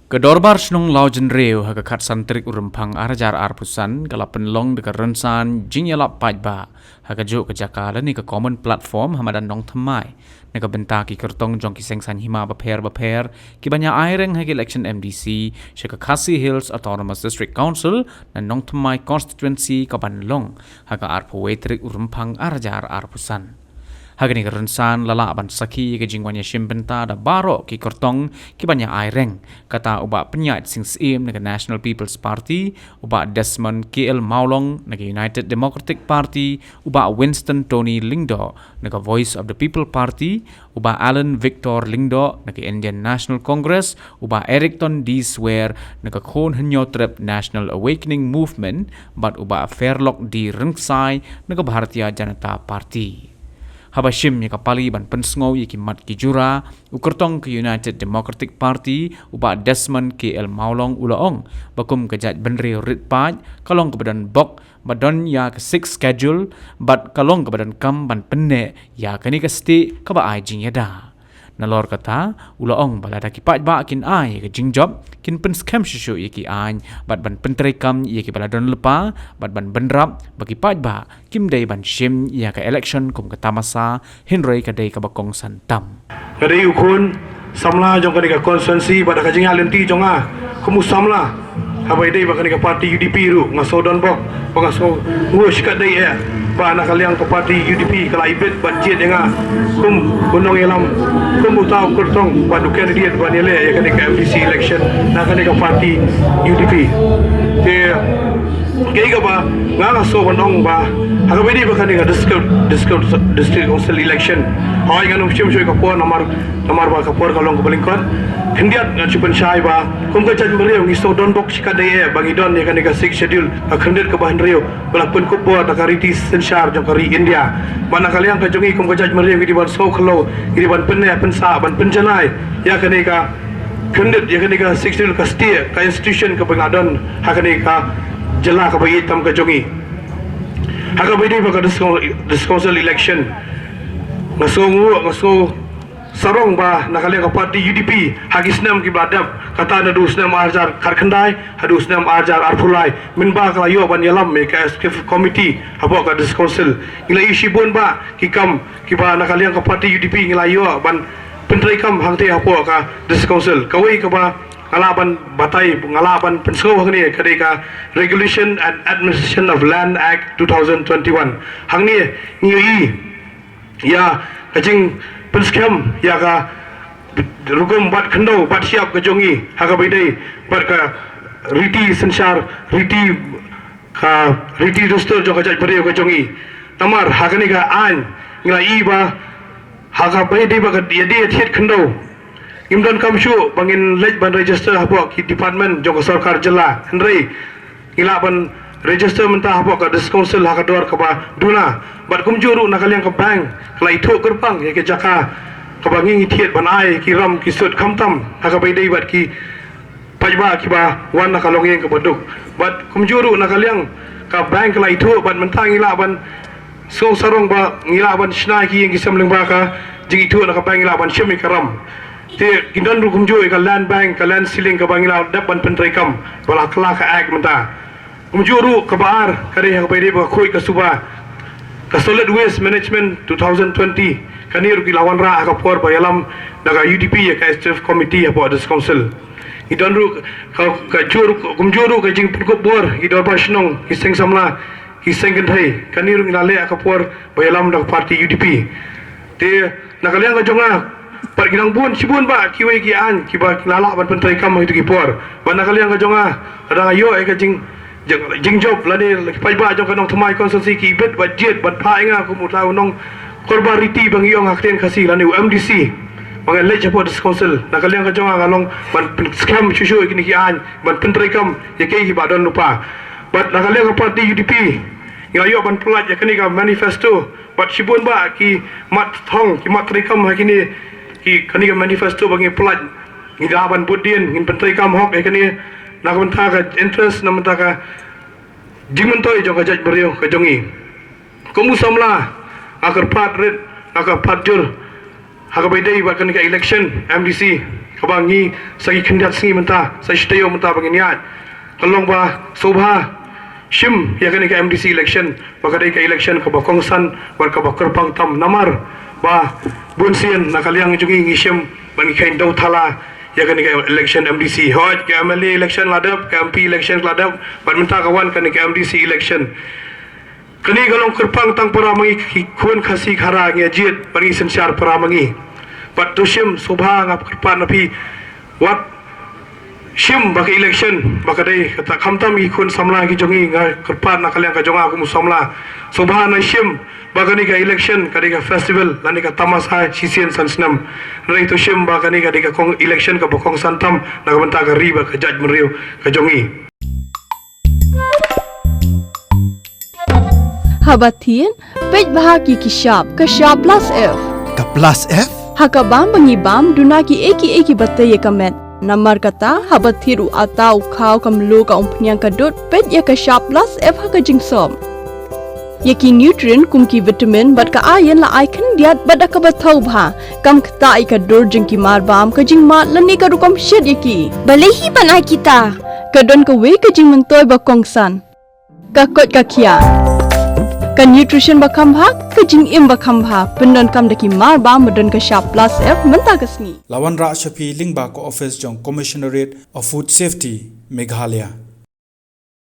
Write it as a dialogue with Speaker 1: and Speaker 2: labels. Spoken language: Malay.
Speaker 1: Kedorbar snong laujen reu haga kat santrik urempang arajar arpusan kala penlong dekat rensan jinyalap pajba haga jo ke jakala ni ke common platform hamadan nong thamai nega bentaki kertong jong kiseng san hima baper ki banya aireng hagi election MDC shaka Khasi Hills Autonomous District Council dan nong thamai constituency ka banlong haga arpu wetrik urempang arajar arpusan. Hagani kerensan lala aban saki ke jingwanya shimbenta da baro ki kertong ki banya aireng kata uba penyait sing sim nega National People's Party uba Desmond KL Maulong nega United Democratic Party uba Winston Tony Lingdo nega Voice of the People Party uba Alan Victor Lingdo nega Indian National Congress uba Ericton D. Swear nega Khon Henyotrep National Awakening Movement bat uba Fairlock D. Ringsai nega Bharatiya Janata Party. Habashim ni kapali ban pensngau yaki mat ki jura ukertong ke United Democratic Party uba Desmond KL Maulong ulaong bakum kejat benri ritpaj kalong kebadan bok badan ya ke 6 schedule bat kalong kebadan kam ban penne ya kani ke sti kaba ai jing yada nalor kata ulaong balada ki paj ba kin ai ke jingjob kin pen scam shishu yaki ai bat ban pentrekam yaki baladon lepa bat ban benrap bagi paj ba kim dei ban shim ya ke election kum ke tamasa hinrei ka dei ka bakong santam
Speaker 2: kadai ukun samla jong kadai ka konstituensi pada ka jinga lenti jonga kumu samla habai dei bakani ka parti UDP ru ngaso don bok ngaso ngush ka dei ya ba anak kalian ke parti UDP kala ibet budget denga kum gunong elam kum utau kurtong ba dukan dia ba nile ya kadai ka MDC election na kadai ka parti UDP te kaya ka ba nga so banong ba haga bidi ba kani ka district council election hoy nga nung chim ka po namar ba ka por kalong ko balingkon hindiat nga chupan shai ba kum ka chan bariyo ngiso don bok shika deye bangi don ya kani ka 6 schedule akhendet ka bahan riyo balapun ko po ta kariti senshar jong kari India mana kalian ka jongi kum ka chan bariyo di ban so khlo di ban penne pensa ban penjanai ya kani ka khendet ya kani ka 6 schedule ka stia ka institution ka bangadon ha kani ka jela ka bayi tam ka jongi haka bayi ba ka council election ngaso sarong ba nakalian ka parti UDP hagisnam ki badap kata na dusnam arjar karkhandai hadusnam arjar arpulai min ba kala yo ban yalam me ka committee habo ka council ila isibun ba ki kam ki ba nakalian ka parti UDP ngila yo ban pentrai kam hangte habo ka council kawai ka ba ngalaban batai ngalaban penso hangni kadai ka Regulation and Administration of Land Act 2021 hangni ngi ya kajing penskam ya ka rugum bat khando bat siap ka jongi haga baidai bat ka riti sensar riti dostor jo ka jaj pare ka jongi tamar hagani ka an ngila iba haga baidai ba ka dia thiet khando imdan kamshu bangin lej ban register hapo ki department jong sarkar jela hendrei ila ban register mentah hapo ka council ha ka dor ka ba duna bat kumjuru nakaliang ka bank kala itu kerpang ya ke jaka ka bangi thiet ban ai ki ram ki sut khamtam ha ka baidei bat ki pajba ki ba wan na kalong yang ka baduk bat kumjuru nakaliang ka bank kala itu bat mentah ila ban so sarong ba ngila ban shna ki yang ki samling ba ka jing itu na ka bank ila ban shemi karam te kindan rukum jo ka land bank ka land ceiling ka bangila dapan pentrai kam wala kala ka act menta kumjuru ka baar kare ha baide ba khoi ka suba ka solid waste management 2020 kanir ki lawan ra ka por ba yalam daga UDP ya ka staff committee apa this council idan ru ka juru kumjuru ka jing ko bor idor ba shnong hiseng samla hiseng kenthai kanir ki lale ka por ba yalam daga party UDP te nakalian ka jonga par ginang bun sibun ba kiwai ki an ki ba lala ban pentrai kam itu ki por bana kalian ka jonga ada ayo ka jing job lani pai ba jong kanong thamai konstitusi ki bet budget bat pha nga ku mutau nong korban riti bang yong hakten khasi lani MDC bang le japo dis council na kalian ka jonga kalong ban scam shushu ki ki an ban pentrai kam ye ke ki ba don lupa bat na kalian ka parti UDP ngayo ban pelat ya kini ka manifesto bat sibun ba ki mat thong ki mat trikam hakini ki kani ka manifesto bagi pelat ngidaban budin ngin pentrai kam hok kani nak mentah ka interest na mentah ka jimentoi jong ka jaj beriu ka jongi kumu samla akar pat red akar pat jur haka baidai ba kani ka election MDC kabangi sagi kendat singi mentah sai stayo mentah banginiat kalong ba sobha shim ya kan ka MDC election bakadai ka election ka bakongsan war ka bakerpang tam namar ba bunsian nakaliang jungi ngishim bangi kain dau thala ya kan ka election MDC hoj ka MLA election ladap ka MP election ladap ban mentah kawan kan ka MDC election kani galong kerpang tang para mangi kun khasi khara nge jit bangi sensar para mangi pat tushim sobha ngap kerpan napi wat shim baka election baka dai kata khamtam gi kun samla gi jongi nga kerpan nakaliang ka jonga aku musamla sobha na shim baka ni ka election kadi ka festival lani ka tamasa sisian sansnam rai to shim baka ni ka kong election ka bokong santam na ka banta ka riba ka judge meriu ka jongi
Speaker 3: Habatin, pej bahagi kishab, kashab plus F.
Speaker 4: Ka plus F?
Speaker 3: Hakabam bangibam, dunaki eki batay kamet. Namar kata, habatiru atau kau kamlu ka umpanyang kadut, pej ya kashab plus F haka jingsom. Yaki nutrient kumki vitamin bat ka ayan la icon diat bat ka batau bha. Kam kata ika dur jingki marbam ka jing mat lani ka rukam shit yaki. Balehi banai kita. Kadon ka we ka jing mentoy bakongsan. Kakot kakia. Kan nutrition bakam bhak ke jing im bakam bha pendon kam daki mar ba medon ka sharp plus F mentah kasni
Speaker 4: Lawan Ra Shafi Lingba ko office jong Commissionerate of Food Safety Meghalaya